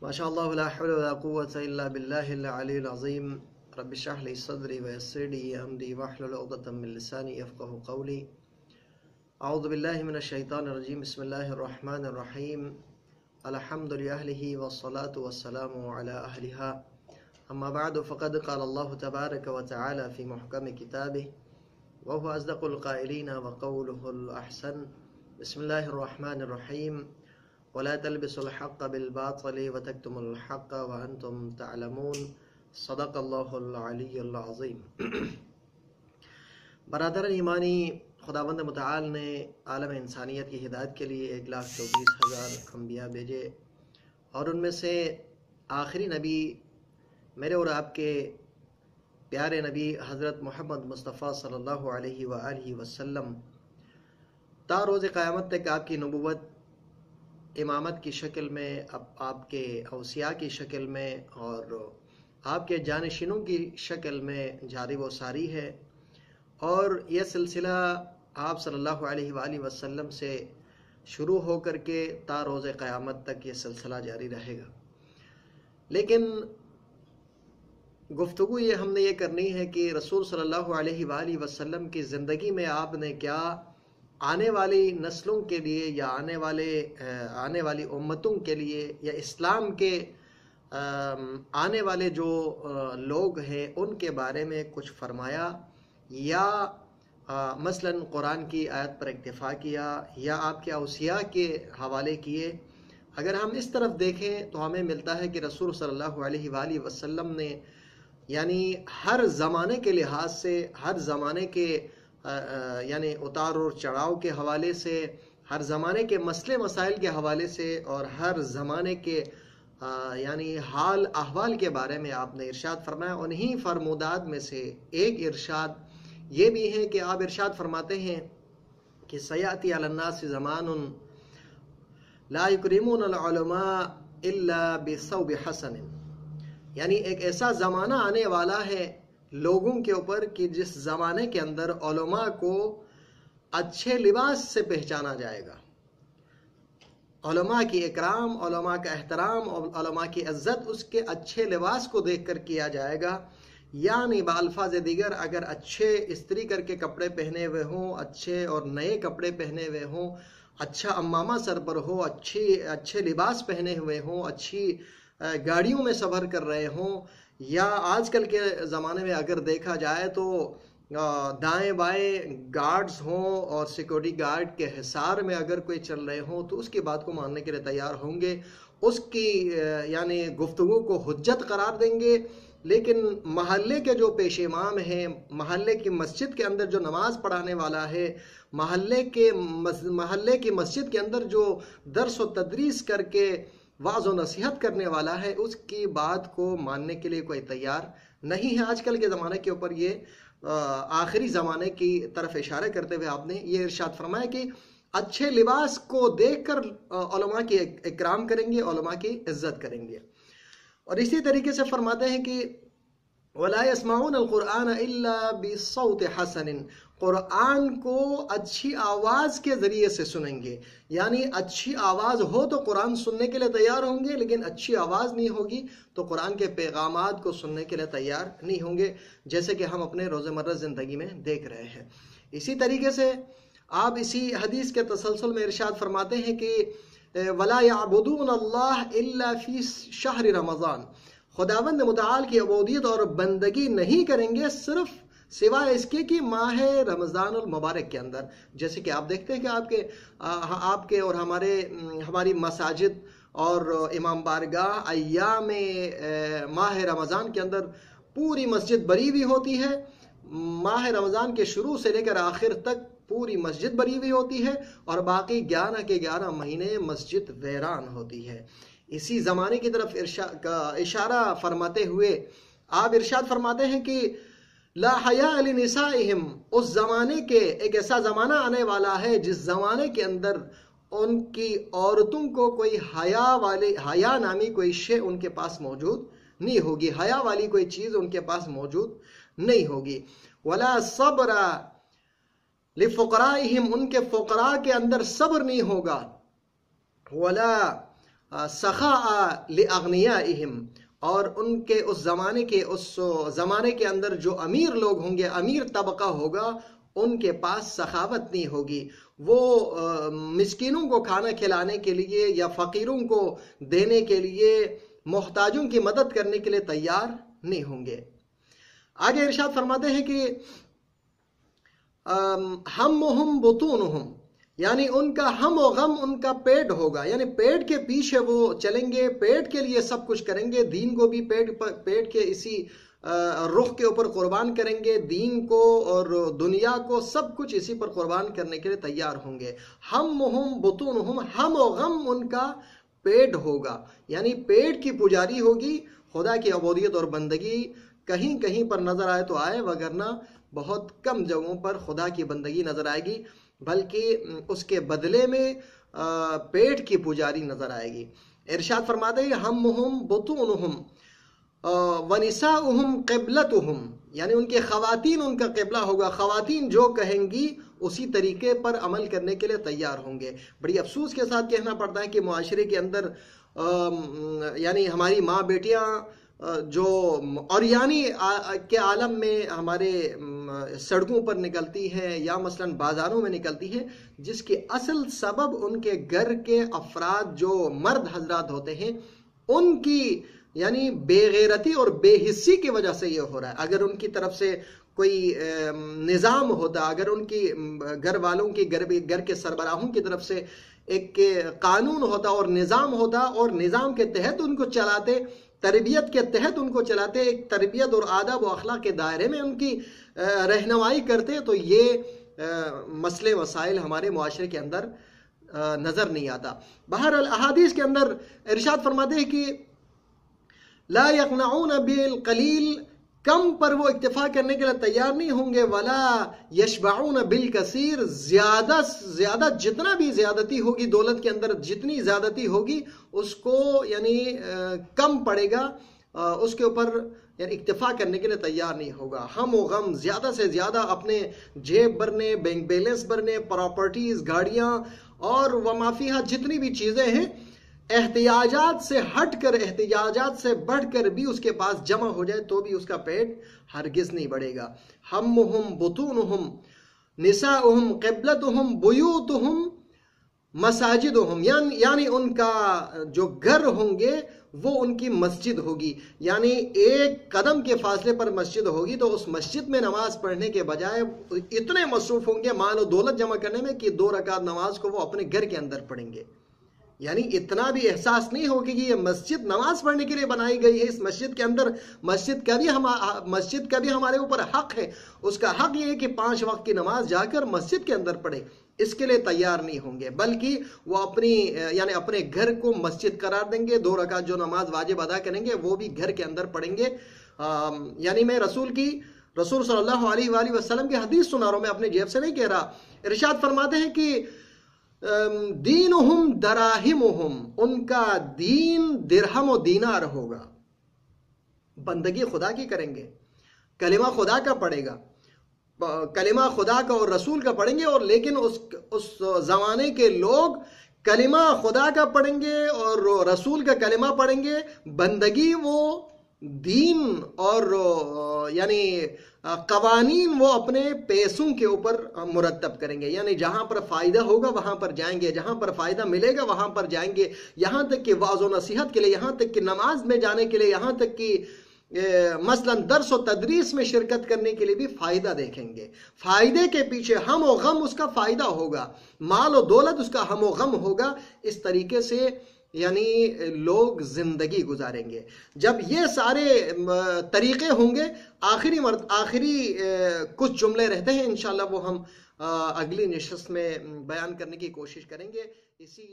माशा अल्लाह ला हौला वला कुव्वता इल्ला बिल्लाहिल अलिय्यिल अज़ीम रब्बि इश्रह ली सदरी व यस्सिर ली अमरी वहलुल उक़दतम मिन लिसानी यफ़क़हू क़ौली अऊज़ु बिल्लाहि मिनश शैतानिर रजीम बिस्मिल्लाहिर रहमानिर रहीम अल्हम्दुलिल्लाहि वस्सलातु वस्सलामु अला अहलिहा अम्मा बअदु फ़क़द क़ाला अल्लाहु तबारक व तआला फ़ी मुहकमि किताबिहि व हुवा अस्दक़ुल क़ाइलीन व क़ौलुहुल अहसन बिस्मिल्लाहिर रहमानिर रहीम वला तलबिसुल हक़्क़ बिल बातिल व तक्तुमुल हक़्क़ व अंतुम तअलमून सदक़ल्लाहुल अलिय्युल अज़ीम। बरादरान ईमानी, खुदावंद मुतआल ने आलम इंसानियत की हिदायत के लिए 1,24,000 अंबिया भेजे और उनमें से आखिरी नबी मेरे और आपके प्यारे नबी हज़रत मोहम्मद मुस्तफ़ा सल्लल्लाहु अलैहि व आलिहि वसल्लम ता रोज़ क़यामत तक आपकी नबुव्वत इमामत की शक्ल में, आपके औसिया की शक्ल में और आपके जानशिनों की शक्ल में जारी व सारी है। और यह सिलसिला आप सल्लल्लाहु अलैहि वसल्लम से शुरू हो कर के ता रोज़ क़यामत तक ये सिलसिला जारी रहेगा। लेकिन गुफ्तगू ये हमने ये करनी है कि रसूल सल्लल्लाहु अलैहि वसल्लम की ज़िंदगी में आपने क्या आने वाली नस्लों के लिए या आने वाली उम्मतों के लिए या इस्लाम के आने वाले जो लोग हैं उनके बारे में कुछ फरमाया या मसलन कुरान की आयत पर इक्तिफा किया या आपके औसिया के हवाले किए। अगर हम इस तरफ देखें तो हमें मिलता है कि रसूल सल्लल्लाहु अलैहि वसल्लम ने यानी हर ज़माने के लिहाज से, हर ज़माने के यानी उतार और चढ़ाव के हवाले से, हर ज़माने के मसले मसाइल के हवाले से और हर ज़माने के यानी हाल अहवाल के बारे में आपने इरशाद फरमाया। उन्हीं फरमूदात में से एक इरशाद ये भी है कि आप इरशाद फरमाते हैं कि सयाती अलन्नास ज़मानुन ला युकरिमूनल उलमा इल्ला बिसौबि हसन, यानी एक ऐसा ज़माना आने वाला है लोगों के ऊपर कि जिस ज़माने के अंदर उलमा को अच्छे लिबास से पहचाना जाएगा, उलमा की इकराम, उलमा का एहतराम और उलमा की इज्जत उसके अच्छे लिबास को देखकर किया जाएगा। यानी बाल्फाज दीगर अगर अच्छे इस्त्री करके कपड़े पहने हुए हों, अच्छे और नए कपड़े पहने हुए हों, अच्छा अम्मामा सर पर हो, अच्छे लिबास पहने हुए हों, अच्छी गाड़ियों में सफ़र कर रहे हों, या आजकल के ज़माने में अगर देखा जाए तो दाएं बाएं गार्ड्स हों और सिक्योरिटी गार्ड के हिसार में अगर कोई चल रहे हों तो उसकी बात को मानने के लिए तैयार होंगे, उसकी यानी गुफ्तगू को हुज्जत करार देंगे। लेकिन महल्ले के जो पेश इमाम हैं, महल्ले की मस्जिद के अंदर जो नमाज पढ़ाने वाला है, महल्ले की मस्जिद के अंदर जो दर्स व तदरीस करके वाज़ व नसीहत करने वाला है, उसकी बात को मानने के लिए कोई तैयार नहीं है। आजकल के ज़माने के ऊपर ये आखिरी ज़माने की तरफ इशारा करते हुए आपने ये इरशाद फरमाया कि अच्छे लिबास को देखकर उलमा की इकराम करेंगे, उलमा की इज्जत करेंगे। और इसी तरीके से फरमाते हैं कि वला यस्माऊनल कुरआन इल्ला बिसौत हसन, कुरान को अच्छी आवाज़ के ज़रिए से सुनेंगे। यानी अच्छी आवाज़ हो तो कुरान सुनने के लिए तैयार होंगे, लेकिन अच्छी आवाज़ नहीं होगी तो कुरान के पैगामात को सुनने के लिए तैयार नहीं होंगे, जैसे कि हम अपने रोज़मर्रा ज़िंदगी में देख रहे हैं। इसी तरीके से आप इसी हदीस के तसलसल में इरशाद फरमाते हैं कि वला यअबुदून अल्लाह इल्ला फ़ी शहर रमज़ान, खुदावंद मुतआल की अबूदियत और बंदगी नहीं करेंगे सिर्फ सिवाय इसके कि माह रमज़ानुल मुबारक के अंदर। जैसे कि आप देखते हैं कि आपके और हमारी मसाजिद और इमाम बारगाह अय्याम माह रमज़ान के अंदर पूरी मस्जिद भरी हुई होती है। माह रमज़ान के शुरू से लेकर आखिर तक पूरी मस्जिद भरी हुई होती है और बाकी 11 के 11 महीने मस्जिद वैरान होती है। इसी ज़माने की तरफ इशारा फरमाते हुए आप इरशाद फरमाते हैं कि ला हया लिनिसाइहिम, उस ज़माने के एक ऐसा ज़माना आने वाला है जिस ज़माने के अंदर उनकी औरतों को कोई हया नामी कोई शे उनके पास मौजूद नहीं होगी, हया वाली कोई चीज़ उनके पास मौजूद नहीं होगी। वला सब्रा लिफुकराइहिम, उनके फुकरा के अंदर सब्र नहीं होगा। वला سخاء لأغنیائہم، اور ان کے اس زمانے کے اندر جو امیر لوگ ہوں گے، امیر طبقہ ہوگا، ان کے پاس سخاوت نہیں ہوگی، وہ مسکینوں کو کھانا کھلانے کے لیے یا فقیروں کو دینے کے لیے، محتاجوں کی مدد کرنے کے لیے تیار نہیں ہوں گے۔ آگے ارشاد فرماتے ہیں کہ ہمہم بطونہم، یعنی ان کا ہم و غم ان کا پیٹ ہوگا، یعنی پیٹ کے پیچھے وہ چلیں گے، پیٹ کے لیے سب کچھ کریں گے، دین کو بھی پیٹ کے اسی رخ کے اوپر قربان کریں گے، دین کو اور دنیا کو سب کچھ اسی پر قربان کرنے کے لیے تیار ہوں گے۔ ہمہم بطونہم، ہم و غم ان کا پیٹ ہوگا، یعنی پیٹ کی پجاری ہوگی۔ خدا کی عبودیت اور بندگی کہیں کہیں پر نظر آئے تو آئے، وگرنہ بہت کم جگہوں پر خدا کی بندگی نظر آئے گی، بلکہ اس کے بدلے میں پیٹ کی پجاری نظر آئے گی۔ ارشاد فرماتے ہیں ہمہم بطونہم ونساؤہم قبلتہم، یعنی ان کے خواتین ان کا قبلہ ہوگا، خواتین جو کہیں گی اسی طریقے پر عمل کرنے کے لیے تیار ہوں گے۔ بڑی افسوس کے ساتھ کہنا پڑتا ہے کہ معاشرے کے اندر یعنی ہماری ماں بیٹیاں جو اوریانی کے عالم میں ہمارے سڑکوں پر نکلتی ہیں یا مثلاً بازاروں میں نکلتی ہیں، جس کے اصل سبب ان کے گھر کے افراد جو مرد حضرات ہوتے ہیں ان کی یعنی بے غیرتی اور بے حسی کی وجہ سے یہ ہو رہا ہے۔ اگر ان کی طرف سے کوئی نظام ہوتا، اگر ان کی گھر والوں کی گھر کے سربراہوں کی طرف سے ایک قانون ہوتا اور نظام ہوتا، اور نظام کے تحت ان کو چلاتے، تربیت کے تحت ان کو چلاتے، ایک تربیت اور آداب و اخلاق کے دائرے میں ان کی رہنمائی کرتے، تو یہ مسئلے مسائل ہمارے معاشرے کے اندر نظر نہیں آتا۔ بہرحال احادیث کے اندر ارشاد فرماتے ہیں کہ لا یقنعون بالقلیل، کم پر وہ اکتفا کرنے کے لیے تیار نہیں ہوں گے، ولا یشبعون بالکثیر، زیادہ زیادہ جتنا بھی زیادتی ہوگی دولت کے اندر، جتنی زیادتی ہوگی اس کو یعنی کم پڑے گا، اس کے اوپر یعنی اکتفا کرنے کے لیے تیار نہیں ہوگا۔ ہم و غم زیادہ سے زیادہ اپنے جیب بھرنے، بینک بیلنس بھرنے، پراپرٹیز، گاڑیاں اور ومافیہ جتنی بھی چیزیں ہیں، احتیاجات سے ہٹ کر، احتیاجات سے بڑھ کر بھی اس کے پاس جمع ہو جائے تو بھی اس کا پیٹ ہرگز نہیں بڑھے گا۔ ہمہم بطونہم نساؤہم قبلتہم بیوتہم مساجدہم، یعنی ان کا جو گھر ہوں گے وہ ان کی مسجد ہوگی، یعنی ایک قدم کے فاصلے پر مسجد ہوگی، تو اس مسجد میں نماز پڑھنے کے بجائے اتنے مصروف ہوں گے مال و دولت جمع کرنے میں کہ 2 رکعت نماز کو وہ اپنے گھر کے اندر پڑھیں گے۔ یعنی اتنا بھی احساس نہیں ہوگا کہ یہ مسجد نماز پڑھنے کے لیے بنائی گئی ہے، اس مسجد کے اندر مسجد کا بھی ہمارے اوپر حق ہے۔ اس کا حق یہ ہے کہ 5 وقت کی نماز جا کر مسجد کے اندر پڑھے، اس کے لیے تیار نہیں ہوں گے، بلکہ وہ اپنے گھر کو مسجد قرار دیں گے، 2 رکعت جو نماز واجب ادا کریں گے وہ بھی گھر کے اندر پڑھیں گے۔ یعنی میں رسول صلی اللہ علیہ وآلہ وسلم کی حدیث سنا رہا ہوں، میں اپنے جیب سے نہیں کہہ رہا۔ ارشاد فرماتے ہیں کہ دینہم دراہمہم، ان کا دین درہم و دینار ہوگا، بندگی خدا کی کریں گے، کلمہ خدا کا پڑھے گا، کلمہ خدا کا اور رسول کا پڑھیں گے، اور لیکن اس زمانے کے لوگ کلمہ خدا کا پڑھیں گے اور رسول کا کلمہ پڑھیں گے، بندگی وہ دین اور یعنی قوانین وہ اپنے پیسوں کے اوپر مرتب کریں گے، یعنی جہاں پر فائدہ ہوگا وہاں پر جائیں گے، جہاں پر فائدہ ملے گا وہاں پر جائیں گے، یہاں تک کہ وعظ و نصیحت کے لیے، یہاں تک کہ نماز میں جانے کے لیے، یہاں تک کہ مثلا درس و تدریس میں شرکت کرنے کے لیے بھی فائدہ دیکھیں گے۔ فائدے کے پیچھے ہم و غم اس کا فائدہ ہوگا، مال و دولت اس کا ہم و غم ہوگا، اس طریقے سے یعنی لوگ زندگی گزاریں گے۔ جب یہ سارے طریقے ہوں گے، آخری کچھ جملے رہتے ہیں، انشاءاللہ وہ ہم اگلی نشست میں بیان کرنے کی کوشش کریں گے۔ اسی